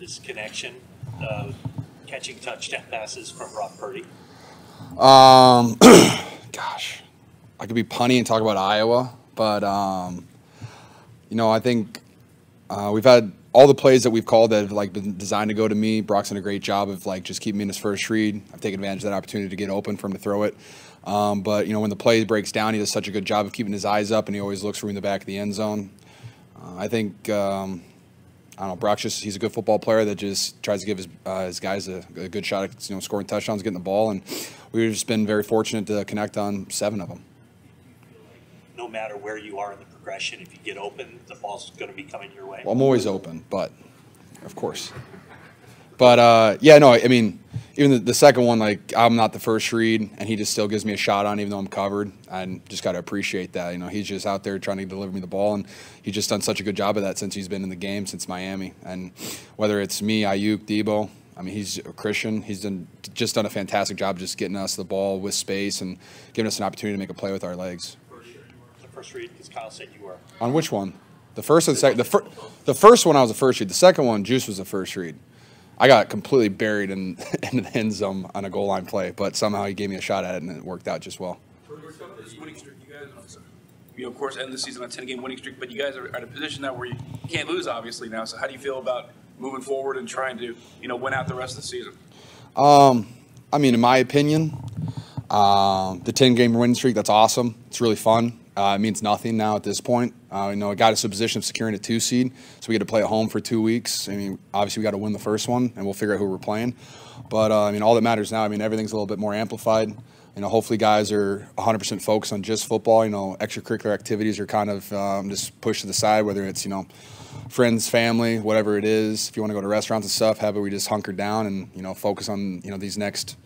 this connection, catching touchdown passes from Brock Purdy? Gosh, I could be punny and talk about Iowa, but you know, I think we've had all the plays that we've called that have like been designed to go to me. Brock's done a great job of like just keeping me in his first read. I've taken advantage of that opportunity to get open for him to throw it. But you know, when the play breaks down, he does such a good job of keeping his eyes up, and he always looks for me in the back of the end zone. I think I don't know. Brock's he's a good football player that just tries to give his guys a good shot at scoring touchdowns, getting the ball, and we've just been very fortunate to connect on 7 of them. No matter where you are in the progression, if you get open, the ball's going to be coming your way. Well, I'm always open, but of course. But yeah, no, I mean, even the second one, like I'm not the first read, and he just still gives me a shot on, even though I'm covered. I just got to appreciate that. You know, he's just out there trying to deliver me the ball, and he's just done such a good job of that since he's been in the game since Miami. And whether it's me, Ayuk, Debo, I mean, he's a Christian. He's just done a fantastic job just getting us the ball with space and giving us an opportunity to make a play with our legs. The first read, because Kyle said you were. On which one? The first or the second? The first one I was the first read. The second one, Juice was the first read. I got completely buried in the end zone on a goal line play, but somehow he gave me a shot at it, and it worked out just well. This winning streak, you guys, of course, end the season on a 10-game winning streak, but you guys are in a position now where you can't lose, obviously, now. So how do you feel about moving forward and trying to, win out the rest of the season? I mean, in my opinion, the 10-game winning streak, that's awesome. It's really fun. It means nothing now at this point. It got us a position of securing a 2 seed, so we get to play at home for 2 weeks. I mean, obviously we got to win the first one, and we'll figure out who we're playing. But I mean, all that matters now. I mean, everything's a little bit more amplified. Hopefully guys are 100% focused on just football. Extracurricular activities are kind of just pushed to the side, whether it's friends, family, whatever it is. If you want to go to restaurants and stuff, we just hunker down and focus on these next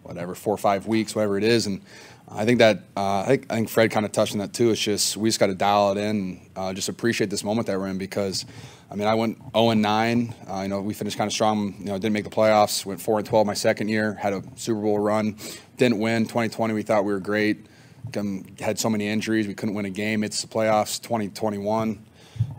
4 or 5 weeks, whatever it is. And I think that I think Fred kind of touched on that too. It's just we just got to dial it in and just appreciate this moment that we're in, because I mean, I went 0-9. We finished kind of strong. Didn't make the playoffs. Went 4-12 my second year. Had a Super Bowl run. Didn't win. 2020 we thought we were great. Had so many injuries we couldn't win a game. It's the playoffs. 2021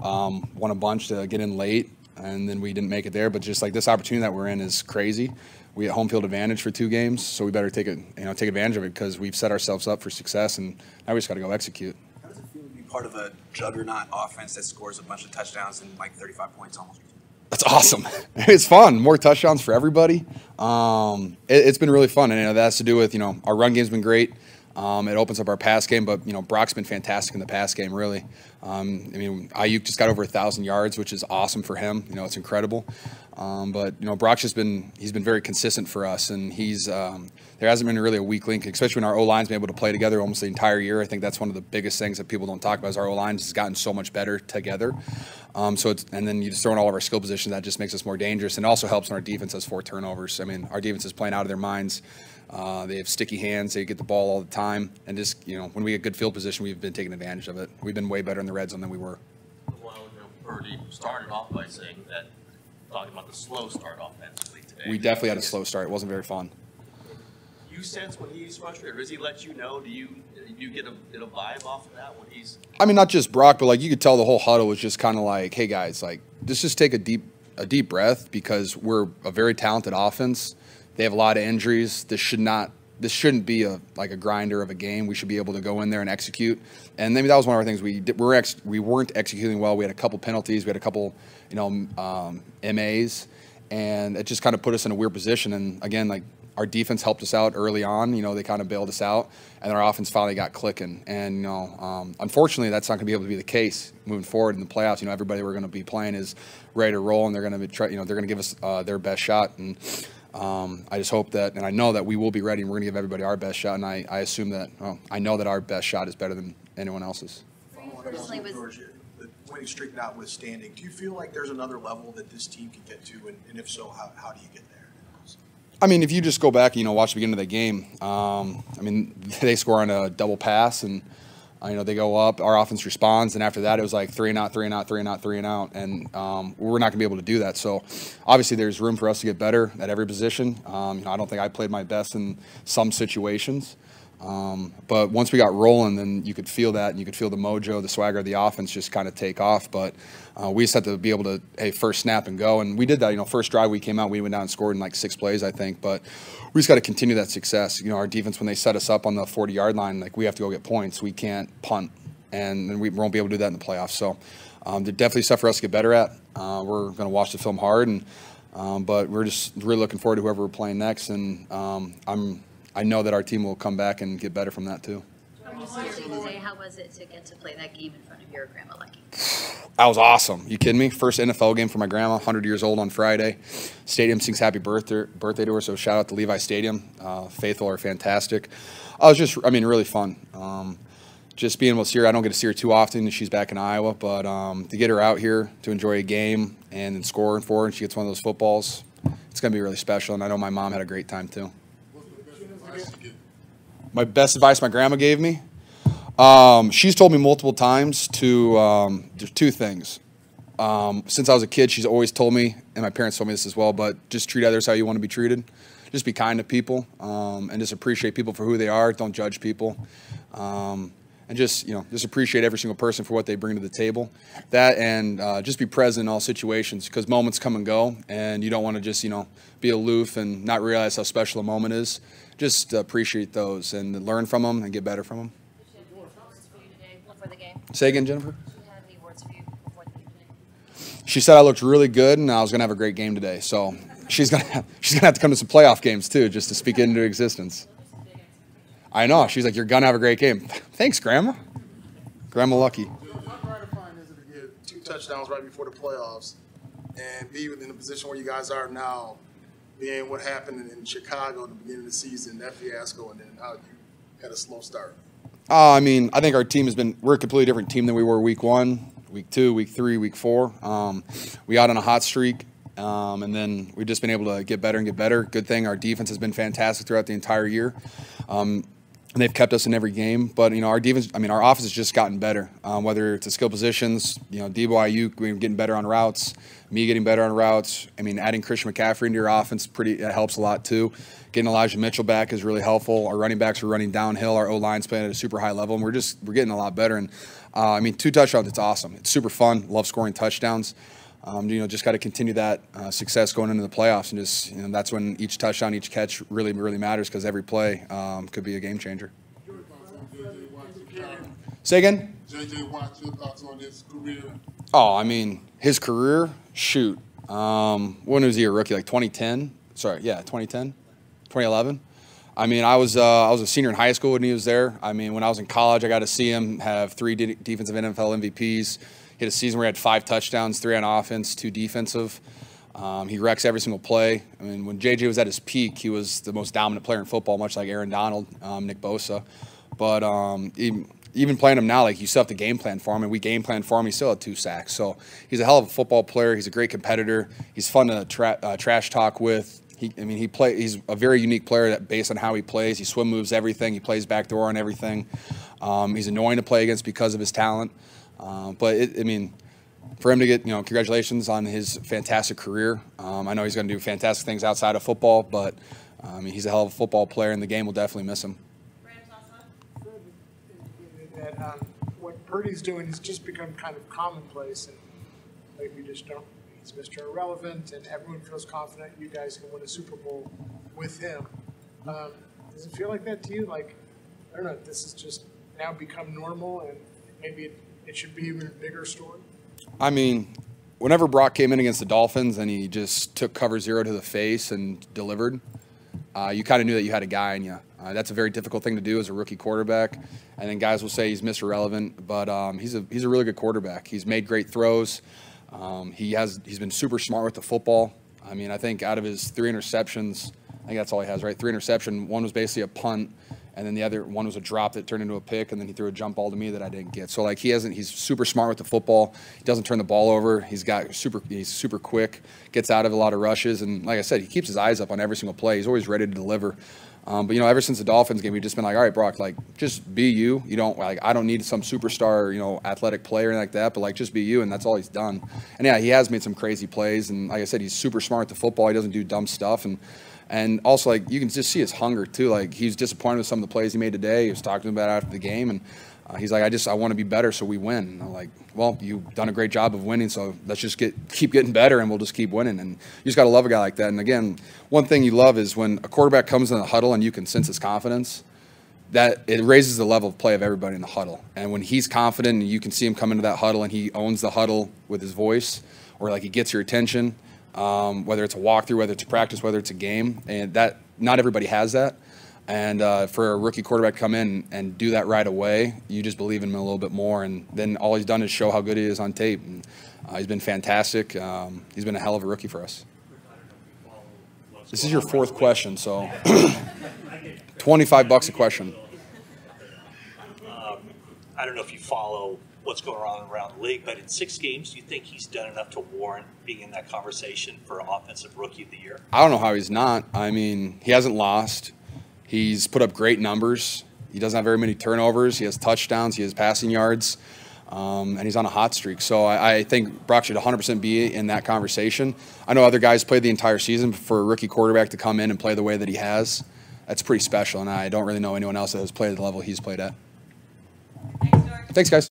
won a bunch to get in late, and then we didn't make it there. But just like this opportunity that we're in is crazy. We had home field advantage for 2 games, so we better take advantage of it, because we've set ourselves up for success, and now we just got to go execute. How does it feel to be part of a juggernaut offense that scores a bunch of touchdowns and like 35 points almost? That's awesome. It's fun. More touchdowns for everybody. It's been really fun, and that has to do with our run game's been great. It opens up our pass game, but Brock's been fantastic in the pass game, really. I mean, Ayuk just got over 1,000 yards, which is awesome for him. It's incredible. But Brock's he's been very consistent for us, and there hasn't been really a weak link, especially when our O-line's been able to play together almost the entire year. I think that's one of the biggest things that people don't talk about is our O-line has gotten so much better together. And then you just throw in all of our skill positions, that just makes us more dangerous, and also helps when our defense has 4 turnovers. I mean, our defense is playing out of their minds. They have sticky hands. They get the ball all the time. And just, when we get good field position, we've been taking advantage of it. We've been way better in the red zone than we were. A while ago, Purdy started off by saying that, talking about the slow start offensively today. We definitely had a slow start. It wasn't very fun. You sense when he's frustrated, or does he let you know? Do you get a vibe off of that when he's? I mean, not just Brock, but you could tell the whole huddle was just kind of like, hey guys, let's just take a deep breath, because we're a very talented offense. They have a lot of injuries. This shouldn't be a grinder of a game. We should be able to go in there and execute. And maybe that was one of our things. We weren't executing well. We had a couple penalties. We had a couple, MAs, and it just kind of put us in a weird position. And again, our defense helped us out early on. They kind of bailed us out, and our offense finally got clicking. And unfortunately, that's not going to be able to be the case moving forward in the playoffs. Everybody we're going to be playing is ready to roll, and they're going to they're going to give us their best shot. And I just hope that, and I know that we will be ready, and we're going to give everybody our best shot. And I assume that, I know that our best shot is better than anyone else's. George, the winning streak notwithstanding, do you feel like there's another level that this team can get to, and if so, how do you get there? I mean, if you just go back and watch the beginning of the game, I mean, they score on a double pass, and they go up. Our offense responds, and after that, it was like 3 and out, 3 and out, 3 and out, 3 and out, and we're not going to be able to do that. So, obviously, there's room for us to get better at every position. I don't think I played my best in some situations, But once we got rolling, then you could feel that, and you could feel the mojo, the swagger of the offense just kind of take off. But we just had to be able to, hey, first snap and go. And we did that. First drive we came out, we went down and scored in like 6 plays, I think. But we just got to continue that success. Our defense, when they set us up on the 40-yard line, like we have to go get points. We can't punt, and we won't be able to do that in the playoffs. So there's definitely stuff for us to get better at. We're going to watch the film hard, but we're just really looking forward to whoever we're playing next. And I know that our team will come back and get better from that too. How was it to get to play that game in front of your grandma Lucky? That was awesome. You kidding me? First NFL game for my grandma, 100 years old on Friday. Stadium sings happy birthday to her, so shout out to Levi Stadium. Faithful are fantastic. Really fun. Just being able to see her, I don't get to see her too often. She's back in Iowa, but to get her out here to enjoy a game and then score for her, and she gets one of those footballs, it's going to be really special, and I know my mom had a great time too. My best advice my grandma gave me? She's told me multiple times to there's 2 things. Since I was a kid, she's always told me, and my parents told me this as well, but just treat others how you want to be treated. Just be kind to people, and just appreciate people for who they are. Don't judge people. And just appreciate every single person for what they bring to the table. That, and just be present in all situations, because moments come and go, and you don't want to just be aloof and not realize how special a moment is. Just appreciate those and learn from them and get better from them. Did she have any words for you today before the game? Say again, Jennifer? Did she have any words for you before the game today? She said I looked really good and I was going to have a great game today. So she's gonna have to come to some playoff games too, just to speak it into existence. I know. She's like, you're going to have a great game. Thanks, Grandma. Grandma Lucky. How gratifying is it to get 2 touchdowns right before the playoffs and be in the position where you guys are now, being what happened in Chicago at the beginning of the season, that fiasco, and then how you had a slow start? I think our team we're a completely different team than we were week 1, week 2, week 3, week 4. We got on a hot streak, and then we've just been able to get better and get better. Good thing our defense has been fantastic throughout the entire year. And they've kept us in every game. But, our defense, our offense has just gotten better, whether it's the skill positions, Debo Ayuk, we're getting better on routes, me getting better on routes. Adding Christian McCaffrey into your offense helps a lot too. Getting Elijah Mitchell back is really helpful. Our running backs are running downhill. Our O-line's playing at a super high level, and we're getting a lot better. And 2 touchdowns, it's awesome. It's super fun. Love scoring touchdowns. Just got to continue that success going into the playoffs, and just that's when each touchdown, each catch really, really matters, because every play could be a game changer. Say again? JJ Watt, your thoughts on his career? Oh, his career, shoot. When was he a rookie? Like 2010? Sorry, yeah, 2010, 2011. I was a senior in high school when he was there. When I was in college, I got to see him have 3 defensive NFL MVPs. He had a season where he had 5 touchdowns, 3 on offense, 2 defensive. He wrecks every single play. When JJ was at his peak, he was the most dominant player in football, much like Aaron Donald, Nick Bosa. But even playing him now, like, you still have to game plan for him, and we game plan for him. He still had 2 sacks. So he's a hell of a football player. He's a great competitor. He's fun to trash talk with. He's a very unique player that, based on how he plays. He swim moves everything. He plays backdoor on everything. He's annoying to play against because of his talent. But for him to get, congratulations on his fantastic career. I know he's going to do fantastic things outside of football, but he's a hell of a football player, and the game will definitely miss him. That what Purdy's doing has just become kind of commonplace, and like, we just don't. He's Mr. Irrelevant, and everyone feels confident you guys can win a Super Bowl with him. Does it feel like that to you? Like, I don't know. This has just now become normal, and maybe it should be even a bigger story. Whenever Brock came in against the Dolphins and he just took cover 0 to the face and delivered, you kind of knew that you had a guy in you. That's a very difficult thing to do as a rookie quarterback. And then guys will say he's Mr. Irrelevant, but he's a really good quarterback. He's made great throws. He's been super smart with the football. I think out of his 3 interceptions, I think that's all he has, right? 3 interceptions. 1 was basically a punt, and then the other 1 was a drop that turned into a pick, and then he threw a jump ball to me that I didn't get. So, like, he's super smart with the football. He doesn't turn the ball over. He's super quick, gets out of a lot of rushes, and like I said, he keeps his eyes up on every single play. He's always ready to deliver. But ever since the Dolphins game, we've just been like, all right, Brock, like, just be you. You don't, like, I don't need some superstar, athletic player like that, but, like, just be you, and that's all he's done. And yeah, he has made some crazy plays, and like I said, he's super smart with the football. He doesn't do dumb stuff, and And also, like, you can just see his hunger, too. Like, he's disappointed with some of the plays he made today. He was talking about it after the game, and he's like, I want to be better so we win. And I'm like, well, you've done a great job of winning, so let's just keep getting better, and we'll just keep winning. And you just got to love a guy like that. And, again, one thing you love is when a quarterback comes in the huddle and you can sense his confidence, that it raises the level of play of everybody in the huddle. And when he's confident and you can see him come into that huddle and he owns the huddle with his voice, or, like, he gets your attention, whether it's a walkthrough, whether it's a practice, whether it's a game, and that not everybody has that. And for a rookie quarterback to come in and do that right away, you just believe in him a little bit more. And then all he's done is show how good he is on tape. And he's been fantastic. He's been a hell of a rookie for us. This is your fourth question, so $25 a question. I don't know if you follow what's going on around the league, but in 6 games, do you think he's done enough to warrant being in that conversation for Offensive Rookie of the Year? I don't know how he's not. I mean, he hasn't lost. He's put up great numbers. He doesn't have very many turnovers. He has touchdowns. He has passing yards. And he's on a hot streak. So I think Brock should 100% be in that conversation. I know other guys played the entire season, but for a rookie quarterback to come in and play the way that he has, that's pretty special. And I don't really know anyone else that has played at the level he's played at. Thanks, guys.